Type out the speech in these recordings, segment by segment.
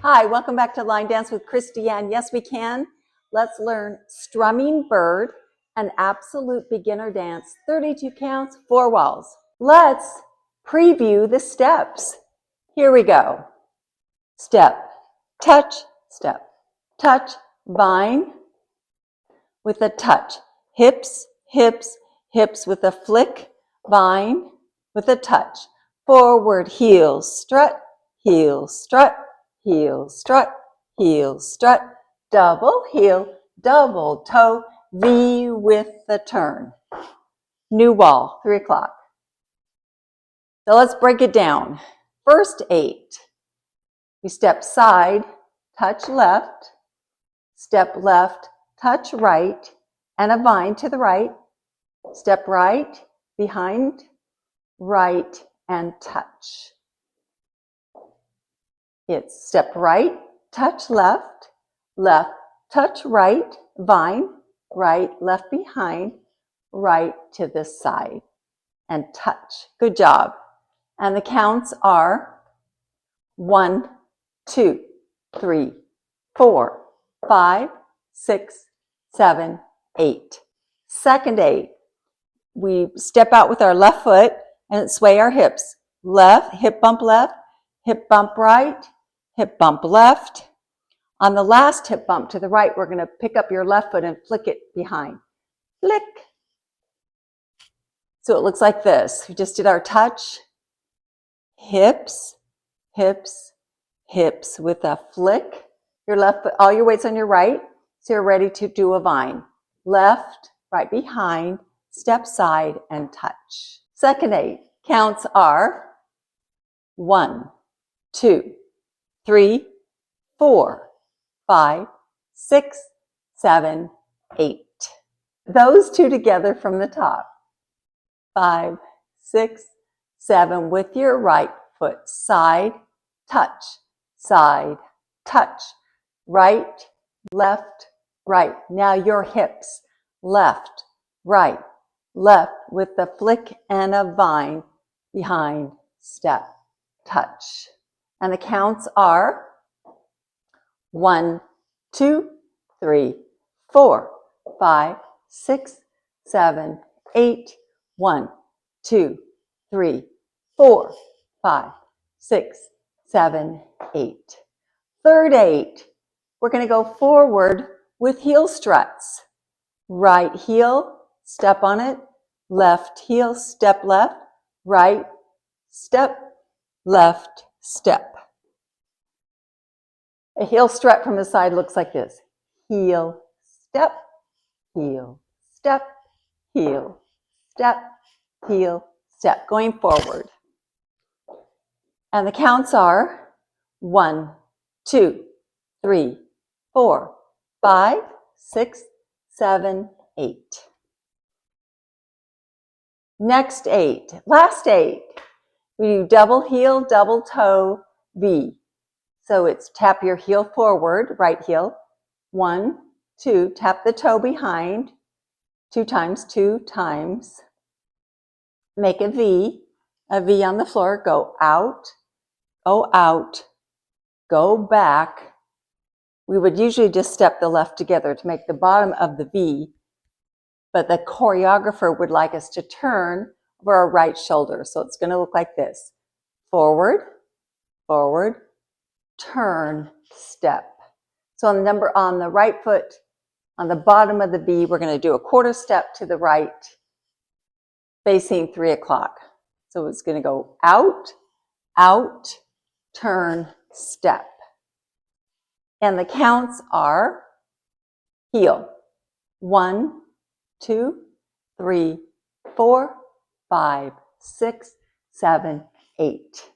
Hi, welcome back to Line Dance with Christiane. Yes, we can. Let's learn Strumming Bird, an absolute beginner dance, 32 counts, 4 walls. Let's preview the steps. Here we go. Step, touch, vine with a touch. Hips, hips, hips with a flick, vine with a touch. Forward, heel, strut, heel, strut, heel, strut, heel, strut, double heel, double toe, V with the turn. New wall, 3 o'clock. So let's break it down. First 8. We step side, touch left, step left, touch right, and a vine to the right. Step right, behind, right, and touch. It's step right, touch left, left, touch right, vine, right, left behind, right to this side, and touch. Good job. And the counts are 1, 2, 3, 4, 5, 6, 7, 8. Second 8. We step out with our left foot and sway our hips. Left, hip bump right, hip bump left. On the last hip bump to the right, we're going to pick up your left foot and flick it behind. Flick. So it looks like this. We just did our touch. Hips, hips, hips with a flick. Your left foot, all your weight's on your right. So you're ready to do a vine. Left, right behind, step side, and touch. Second 8 counts are 1, 2, 3, 4, 5, 6, 7, 8. Those two together from the top. 5, 6, 7 with your right foot. Side, touch, right, left, right. Now your hips. Left, right, left with the flick and a vine behind, step, touch. And the counts are 1, 2, 3, 4, 5, 6, 7, 8. 1, 2, 3, 4, 5, 6, 7, 8. Third 8, we're going to go forward with heel struts. Right heel, step on it. Left heel, step left. Right, step, left, step. A heel strut from the side looks like this. Heel, step, heel, step, heel, step, heel, step, going forward. And the counts are 1, 2, 3, 4, 5, 6, 7, 8. Next 8, last 8, we do double heel, double toe, V. So it's tap your heel forward, right heel, 1, 2, tap the toe behind, 2 times, 2 times. Make a V on the floor, go out, go back. We would usually just step the left together to make the bottom of the V, but the choreographer would like us to turn over our right shoulder. So it's going to look like this. Forward, forward, turn, step. So on the right foot, on the bottom of the V, we're going to do a quarter step to the right, facing 3 o'clock. So it's going to go out, turn, step. And the counts are heel. 1, 2, 3, 4, 5, 6, 7, 8.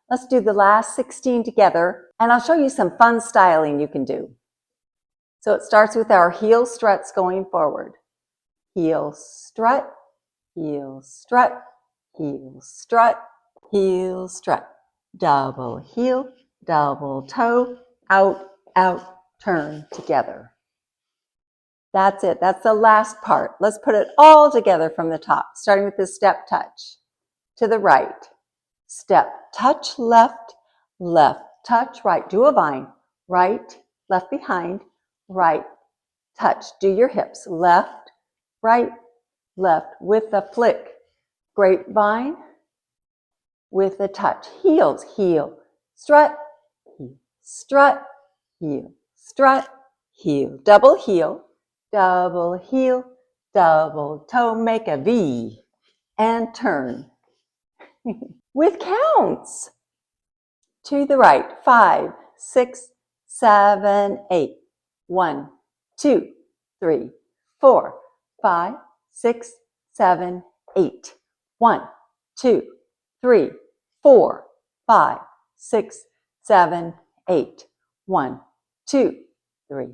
Let's do the last 16 together, and I'll show you some fun styling you can do. So it starts with our heel struts going forward. Heel strut, heel strut, heel strut, heel strut. Double heel, double toe, out, turn together. That's it. That's the last part. Let's put it all together from the top, starting with the step touch. To the right. Step, touch left, left, touch, right. Do a vine. Right, left behind, right, touch. Do your hips. Left, right, left with a flick. Grapevine with a touch. Heels, heel, strut, heel, strut, heel, strut, heel. Double heel, double heel, double toe. Make a V and turn. With counts. To the right, 5, 6, 7, 8. 1, 2, 3, 4, 5, 6, 7, 8. 1, 2, 3, 4, 5, 6, 7, 8. 1, 2, 3,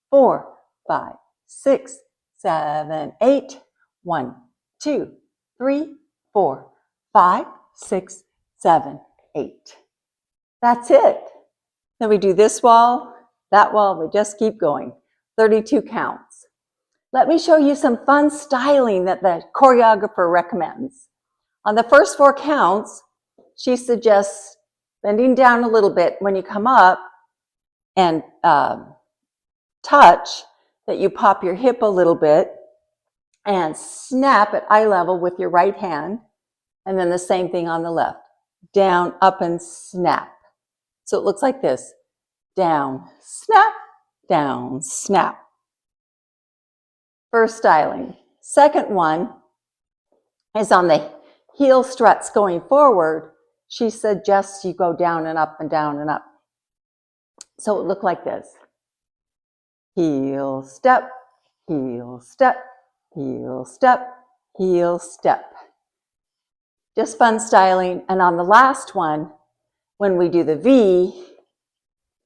4, 5, 6, 7, 8. 1, 2, 3, 4, 5, 6, 7, 8. That's it. Then we do this wall, that wall, we just keep going. 32 counts. Let me show you some fun styling that the choreographer recommends. On the first 4 counts, she suggests bending down a little bit when you come up and touch, that you pop your hip a little bit and snap at eye level with your right hand, and then the same thing on the left. Down, up, and snap. So it looks like this. Down, snap, down, snap. First styling. Second one is on the heel struts going forward. She suggests you go down and up and down and up. So it looked like this. Heel step, heel step, heel step, heel step. Just fun styling. And on the last one, when we do the V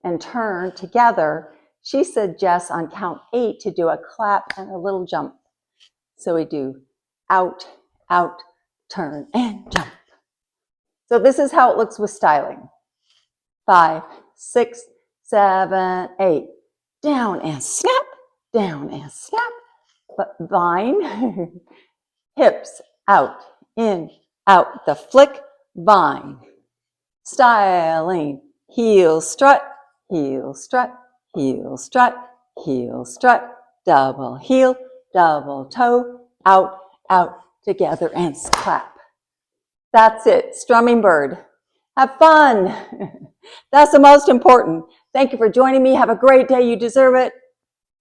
and turn together, she suggests on count 8 to do a clap and a little jump. So we do out, out, turn, and jump. So this is how it looks with styling. 5, 6, 7, 8. Down and snap, down and snap. But vine, hips, out, in, out. The flick, vine. Styling, heel strut, heel strut, heel strut, heel strut, double heel, double toe, out, out, together, and clap. That's it, strumming bird. Have fun. That's the most important. Thank you for joining me. Have a great day. You deserve it.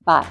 Bye.